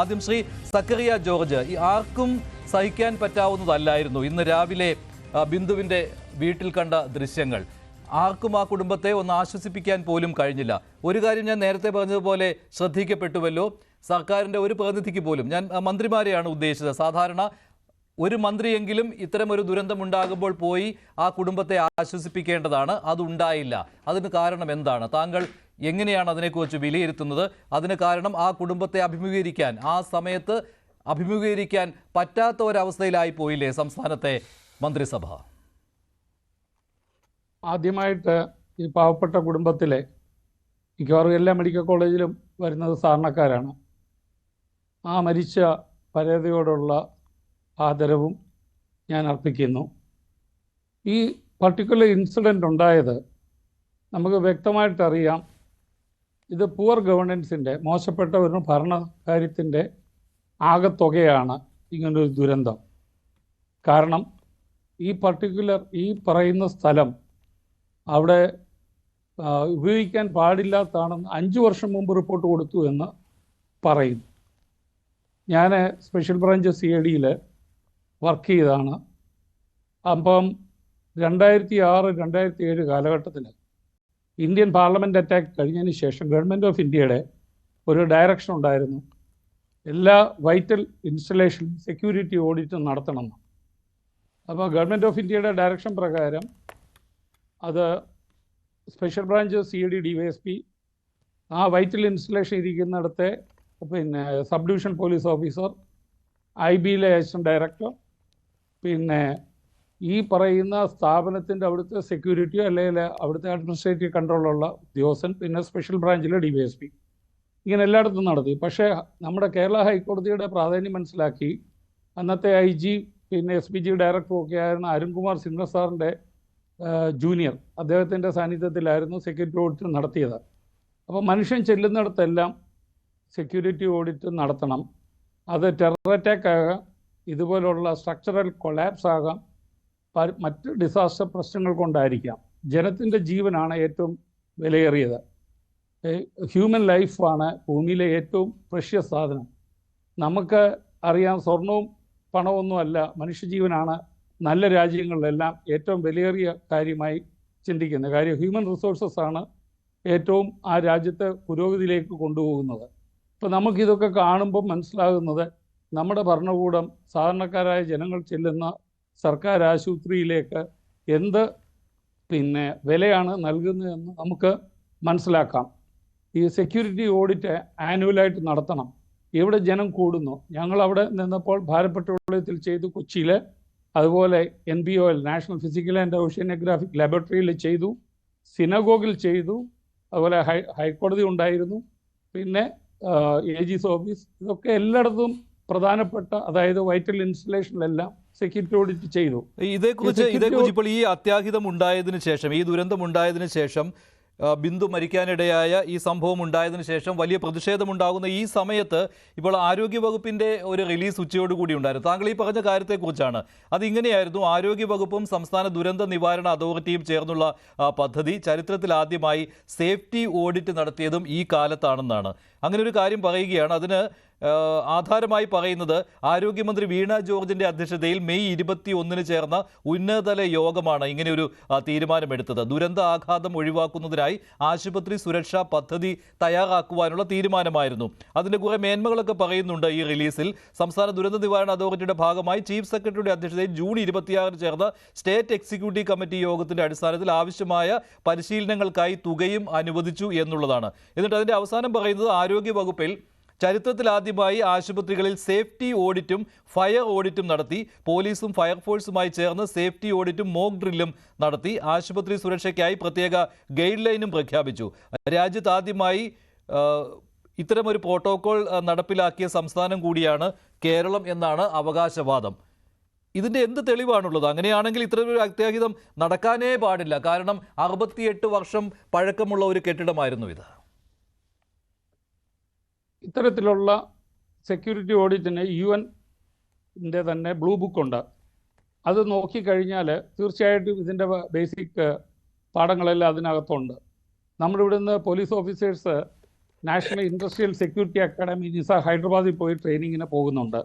ആദ്യം ശ്രീ സക്കറിയ ജോർജ്, ഈ ആർക്കും സഹിക്കാൻ പറ്റാവുന്നതല്ലായിരുന്നു ഇന്ന് രാവിലെ ബിന്ദുവിൻ്റെ വീട്ടിൽ കണ്ട ദൃശ്യങ്ങൾ. ആർക്കും ആ കുടുംബത്തെ ഒന്ന് ആശ്വസിപ്പിക്കാൻ പോലും കഴിഞ്ഞില്ല. ഒരു കാര്യം ഞാൻ നേരത്തെ പറഞ്ഞതുപോലെ ശ്രദ്ധിക്കപ്പെട്ടുവല്ലോ, സർക്കാരിൻ്റെ ഒരു പ്രതിനിധിക്ക് പോലും, ഞാൻ മന്ത്രിമാരെയാണ് ഉദ്ദേശിച്ചത്, സാധാരണ ഒരു മന്ത്രിയെങ്കിലും ഇത്തരം ഒരു ദുരന്തമുണ്ടാകുമ്പോൾ പോയി ആ കുടുംബത്തെ ആശ്വസിപ്പിക്കേണ്ടതാണ്. അതുണ്ടായില്ല. അതിന് കാരണം എന്താണ്? താങ്കൾ എങ്ങനെയാണ് അതിനെക്കുറിച്ച് വിലയിരുത്തുന്നത്? അതിന് കാരണം ആ കുടുംബത്തെ അഭിമുഖീകരിക്കാൻ, ആ സമയത്ത് അഭിമുഖീകരിക്കാൻ പറ്റാത്ത ഒരവസ്ഥയിലായി പോയില്ലേ സംസ്ഥാനത്തെ മന്ത്രിസഭ? ആദ്യമായിട്ട് ഈ പാവപ്പെട്ട കുടുംബത്തിലെ മിക്കവാറും എല്ലാ മെഡിക്കൽ കോളേജിലും വരുന്നത് സാധാരണക്കാരാണ്. ആ മരിച്ച പരേതയോടുള്ള ആദരവും ഞാൻ അർപ്പിക്കുന്നു. ഈ പർട്ടിക്കുലർ ഇൻസിഡൻ്റ് ഉണ്ടായത് നമുക്ക് വ്യക്തമായിട്ടറിയാം. ഇത് പുവർ ഗവേണൻസിൻ്റെ, മോശപ്പെട്ട ഒരു ഭരണകാര്യത്തിൻ്റെ ആകത്തുകയാണ് ഇങ്ങനൊരു ദുരന്തം. കാരണം ഈ പറയുന്ന സ്ഥലം അവിടെ ഉപയോഗിക്കാൻ പാടില്ലാത്തതാണെന്ന് 5 വർഷം മുമ്പ് റിപ്പോർട്ട് കൊടുത്തു എന്ന് പറയുന്നു. ഞാൻ സ്പെഷ്യൽ ബ്രാഞ്ച് CID-യിൽ വർക്ക് ചെയ്താണ്. അപ്പം 2006-2007 കാലഘട്ടത്തിൽ ഇന്ത്യൻ പാർലമെൻറ്റ് അറ്റാക്ക് കഴിഞ്ഞതിന് ശേഷം ഗവൺമെൻറ് ഓഫ് ഇന്ത്യയുടെ ഒരു ഡയറക്ഷൻ ഉണ്ടായിരുന്നു, എല്ലാ വൈറ്റൽ ഇൻസ്റ്റലേഷൻ സെക്യൂരിറ്റി ഓഡിറ്റ് നടത്തണമെന്ന്. അപ്പോൾ ഗവൺമെൻറ് ഓഫ് ഇന്ത്യയുടെ ഡയറക്ഷൻ പ്രകാരം അത് സ്പെഷ്യൽ ബ്രാഞ്ച് CID DYSP ആ വൈറ്റൽ ഇൻസ്റ്റലേഷൻ ഇരിക്കുന്നിടത്തെ സബ് ഡിവിഷൻ പോലീസ് ഓഫീസർ, IB-യിലെ അസിസ്റ്റന്റ് ഡയറക്ടർ, പിന്നെ ഈ പറയുന്ന സ്ഥാപനത്തിൻ്റെ അവിടുത്തെ സെക്യൂരിറ്റിയോ അല്ലെങ്കിൽ അവിടുത്തെ അഡ്മിനിസ്ട്രേറ്റീവ് കൺട്രോളുള്ള ഉദ്യോഗസ്ഥൻ, പിന്നെ സ്പെഷ്യൽ ബ്രാഞ്ചിലെ DYSP, ഇങ്ങനെ എല്ലായിടത്തും നടത്തി. പക്ഷേ നമ്മുടെ കേരള ഹൈക്കോടതിയുടെ പ്രാധാന്യം മനസ്സിലാക്കി അന്നത്തെ IG പിന്നെ SPG ഡയറക്ടറും ഒക്കെ ആയിരുന്ന അരുൺകുമാർ സിൻഹ സാറിൻ്റെ ജൂനിയർ, അദ്ദേഹത്തിൻ്റെ സാന്നിധ്യത്തിലായിരുന്നു സെക്യൂരിറ്റി ഓഡിറ്റ് നടത്തിയത്. അപ്പോൾ മനുഷ്യൻ ചെല്ലുന്നിടത്തെല്ലാം സെക്യൂരിറ്റി ഓഡിറ്റ് നടത്തണം. അത് ടെറർ അറ്റാക്ക് ആകാം, ഇതുപോലുള്ള സ്ട്രക്ചറൽ കൊളാപ്സ് ആകാം, മറ്റ് ഡിസാസ്റ്റർ പ്രശ്നങ്ങൾ കൊണ്ടായിരിക്കാം. ജനത്തിൻ്റെ ജീവനാണ് ഏറ്റവും വിലയേറിയത്. ഹ്യൂമൻ ലൈഫാണ് ഭൂമിയിലെ ഏറ്റവും പ്രഷ്യസ് സാധനം. നമുക്ക് അറിയാം, സ്വർണവും പണമൊന്നുമല്ല, മനുഷ്യജീവനാണ് നല്ല രാജ്യങ്ങളിലെല്ലാം ഏറ്റവും വിലയേറിയ കാര്യമായി ചിന്തിക്കുന്നത്. കാര്യം ഹ്യൂമൻ റിസോഴ്സസ് ആണ് ഏറ്റവും ആ രാജ്യത്തെ പുരോഗതിയിലേക്ക് കൊണ്ടുപോകുന്നത്. ഇപ്പോൾ നമുക്കിതൊക്കെ കാണുമ്പോൾ മനസ്സിലാകുന്നത് നമ്മുടെ ഭരണകൂടം സാധാരണക്കാരായ ജനങ്ങൾ ചെല്ലുന്ന സർക്കാർ ആശുപത്രിയിലേക്ക് എന്ത് വിലയാണ് നൽകുന്നതെന്ന് നമുക്ക് മനസ്സിലാക്കാം. ഈ സെക്യൂരിറ്റി ഓഡിറ്റ് ആനുവലായിട്ട് നടത്തണം. എവിടെ ജനം കൂടുന്നു, ഞങ്ങളവിടെ നിന്നപ്പോൾ ഭാരത് പെട്രോളിയത്തിൽ ചെയ്തു, കൊച്ചിയിൽ, അതുപോലെ NBOL national physical and oceanographic ലാബോറട്ടറിയിൽ ചെയ്തു, സിനഗോഗിൽ ചെയ്തു, അതുപോലെ ഹൈക്കോടതി ഉണ്ടായിരുന്നു, പിന്നെ AG's ഓഫീസ്, ഇതൊക്കെ എല്ലായിടത്തും പ്രധാനപ്പെട്ട, അതായത് വൈറ്റൽ ഇൻസ്റ്റലേഷനിലെല്ലാം സെക്യൂരിറ്റി ഓഡിറ്റ് ചെയ്തു. ഇതേക്കുറിച്ച് ഇപ്പോൾ ഈ അത്യാഹിതം ഉണ്ടായതിനു ശേഷം, ഈ ദുരന്തം ഉണ്ടായതിനു ശേഷം, ബിന്ദു മരിക്കാനിടയായ ഈ സംഭവം ഉണ്ടായതിനു ശേഷം വലിയ പ്രതിഷേധമുണ്ടാകുന്ന ഈ സമയത്ത് ഇപ്പോൾ ആരോഗ്യവകുപ്പിൻ്റെ ഒരു റിലീസ് ഉച്ചയോടുകൂടി ഉണ്ടായിരുന്നു. താങ്കൾ ഈ പറഞ്ഞ കാര്യത്തെക്കുറിച്ചാണ്. അതിങ്ങനെയായിരുന്നു: ആരോഗ്യവകുപ്പും സംസ്ഥാന ദുരന്ത നിവാരണ അതോറിറ്റിയും ചേർന്നുള്ള പദ്ധതി ചരിത്രത്തിൽ ആദ്യമായി സേഫ്റ്റി ഓഡിറ്റ് നടത്തിയതും ഈ കാലത്താണെന്നാണ്. അങ്ങനെ ഒരു കാര്യം പറയുകയാണ്. അതിന് ആധാരമായി പറയുന്നത് ആരോഗ്യമന്ത്രി വീണ ജോർജിൻ്റെ അധ്യക്ഷതയിൽ മെയ് 21 ചേർന്ന ഉന്നതതല യോഗമാണ് ഇങ്ങനെയൊരു തീരുമാനമെടുത്തത്. ദുരന്ത ആഘാതം ഒഴിവാക്കുന്നതിനായി ആശുപത്രി സുരക്ഷാ പദ്ധതി തയ്യാറാക്കുവാനുള്ള തീരുമാനമായിരുന്നു. അതിൻ്റെ കുറേ മേന്മകളൊക്കെ പറയുന്നുണ്ട് ഈ റിലീസിൽ. സംസ്ഥാന ദുരന്ത നിവാരണ അതോറിറ്റിയുടെ ഭാഗമായി ചീഫ് സെക്രട്ടറിയുടെ അധ്യക്ഷതയിൽ ജൂൺ 26 ചേർന്ന സ്റ്റേറ്റ് എക്സിക്യൂട്ടീവ് കമ്മിറ്റി യോഗത്തിൻ്റെ അടിസ്ഥാനത്തിൽ ആവശ്യമായ പരിശീലനങ്ങൾക്കായി തുകയും അനുവദിച്ചു എന്നുള്ളതാണ്. എന്നിട്ട് അതിൻ്റെ അവസാനം പറയുന്നത് ആരോഗ്യവകുപ്പിൽ ചരിത്രത്തിലാദ്യമായി ആശുപത്രികളിൽ സേഫ്റ്റി ഓഡിറ്റും ഫയർ ഓഡിറ്റും നടത്തി. പോലീസും ഫയർഫോഴ്സുമായി ചേർന്ന് സേഫ്റ്റി ഓഡിറ്റും മോക്ക് ഡ്രില്ലും നടത്തി. ആശുപത്രി സുരക്ഷയ്ക്കായി പ്രത്യേക ഗൈഡ് ലൈനും പ്രഖ്യാപിച്ചു. രാജ്യത്ത് ആദ്യമായി ഇത്തരമൊരു പ്രോട്ടോകോൾ നടപ്പിലാക്കിയ സംസ്ഥാനം കൂടിയാണ് കേരളം എന്നാണ് അവകാശവാദം. ഇതിൻ്റെ എന്ത് തെളിവാണുള്ളത്? അങ്ങനെയാണെങ്കിൽ ഇത്തരമൊരു അത്യാഹിതം നടക്കാനേ പാടില്ല. കാരണം 68 വർഷം പഴക്കമുള്ള ഒരു കെട്ടിടമായിരുന്നു ഇത്. ഇത്തരത്തിലുള്ള സെക്യൂരിറ്റി ഓഡിറ്റിന് UN-ൻ്റെ തന്നെ ബ്ലൂ ബുക്ക് ഉണ്ട്. അത് നോക്കിക്കഴിഞ്ഞാൽ തീർച്ചയായിട്ടും ഇതിൻ്റെ ബേസിക് പാഠങ്ങളെല്ലാം അതിനകത്തുണ്ട്. നമ്മുടെ ഇവിടുന്ന് police officers national industrial security academy NISA ഹൈദരാബാദിൽ പോയി ട്രെയിനിങ്ങിന് പോകുന്നുണ്ട്.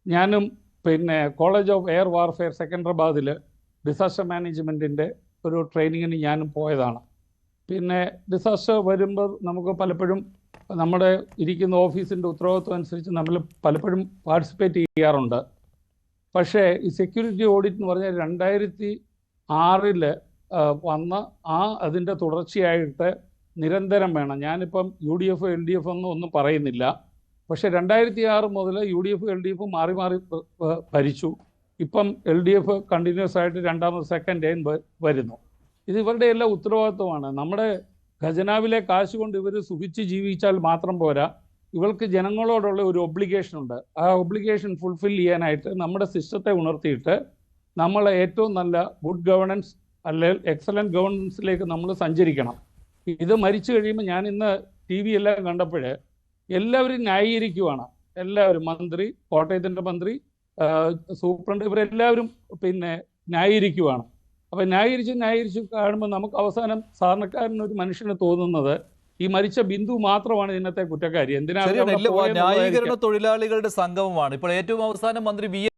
ഞാനും പിന്നെ കോളേജ് ഓഫ് എയർ വാർഫെയർ സെക്കൻഡറാബാദിൽ ഡിസാസ്റ്റർ മാനേജ്മെൻറ്റിൻ്റെ ഒരു ട്രെയിനിങ്ങിന് ഞാനും പോയതാണ്. പിന്നെ ഡിസാസ്റ്റർ വരുമ്പോൾ നമുക്ക് പലപ്പോഴും നമ്മുടെ ഇരിക്കുന്ന ഓഫീസിൻ്റെ ഉത്തരവാദിത്വം അനുസരിച്ച് നമ്മൾ പലപ്പോഴും പാർട്ടിസിപ്പേറ്റ് ചെയ്യാറുണ്ട്. പക്ഷേ ഈ സെക്യൂരിറ്റി ഓഡിറ്റ് എന്ന് പറഞ്ഞാൽ 2006 വന്ന അതിൻ്റെ തുടർച്ചയായിട്ട് നിരന്തരം വേണം. ഞാനിപ്പം UDF LDF ഒന്നും പറയുന്നില്ല. പക്ഷേ 2006 മുതൽ UDF LDF മാറി മാറി ഭരിച്ചു. ഇപ്പം LDF കണ്ടിന്യൂസ് ആയിട്ട് സെക്കൻഡ് ടൈം വരുന്നു. ഇത് ഇവരുടെ എല്ലാം ഉത്തരവാദിത്വമാണ്. നമ്മുടെ ഖജനാവിലെ കാശ് കൊണ്ട് ഇവർ സുഖിച്ച് ജീവിച്ചാൽ മാത്രം പോരാ, ഇവർക്ക് ജനങ്ങളോടുള്ള ഒരു ഒബ്ലിഗേഷൻ ഉണ്ട്. ആ ഒബ്ലിഗേഷൻ ഫുൾഫിൽ ചെയ്യാനായിട്ട് നമ്മുടെ സിസ്റ്റത്തെ ഉണർത്തിയിട്ട് നമ്മൾ ഏറ്റവും നല്ല ഗുഡ് ഗവർണൻസ് അല്ലെങ്കിൽ എക്സലൻറ്റ് ഗവർണൻസിലേക്ക് നമ്മൾ സഞ്ചരിക്കണം. ഇത് മരിച്ചു കഴിയുമ്പോൾ ഞാൻ ഇന്ന് TV എല്ലാം കണ്ടപ്പോൾ എല്ലാവരും ന്യായീകരിക്കുവാണ്. എല്ലാവരും മന്ത്രി, കോട്ടയത്തിൻ്റെ മന്ത്രി, സൂപ്രണ്ട്, ഇവരെല്ലാവരും പിന്നെ ന്യായീകരിക്കുവാണ്. അപ്പം ന്യായീകരിച്ച് കാണുമ്പോൾ നമുക്ക് അവസാനം സാധാരണക്കാരനൊരു മനുഷ്യന് തോന്നുന്നത് ഈ മരിച്ച ബിന്ദു മാത്രമാണ് ഇതിനകത്തെ കുറ്റക്കാരി. എന്തിനാണ് ന്യായീകരണ തൊഴിലാളികളുടെ സംഗമമാണ് ഇപ്പോൾ ഏറ്റവും അവസാനം മന്ത്രി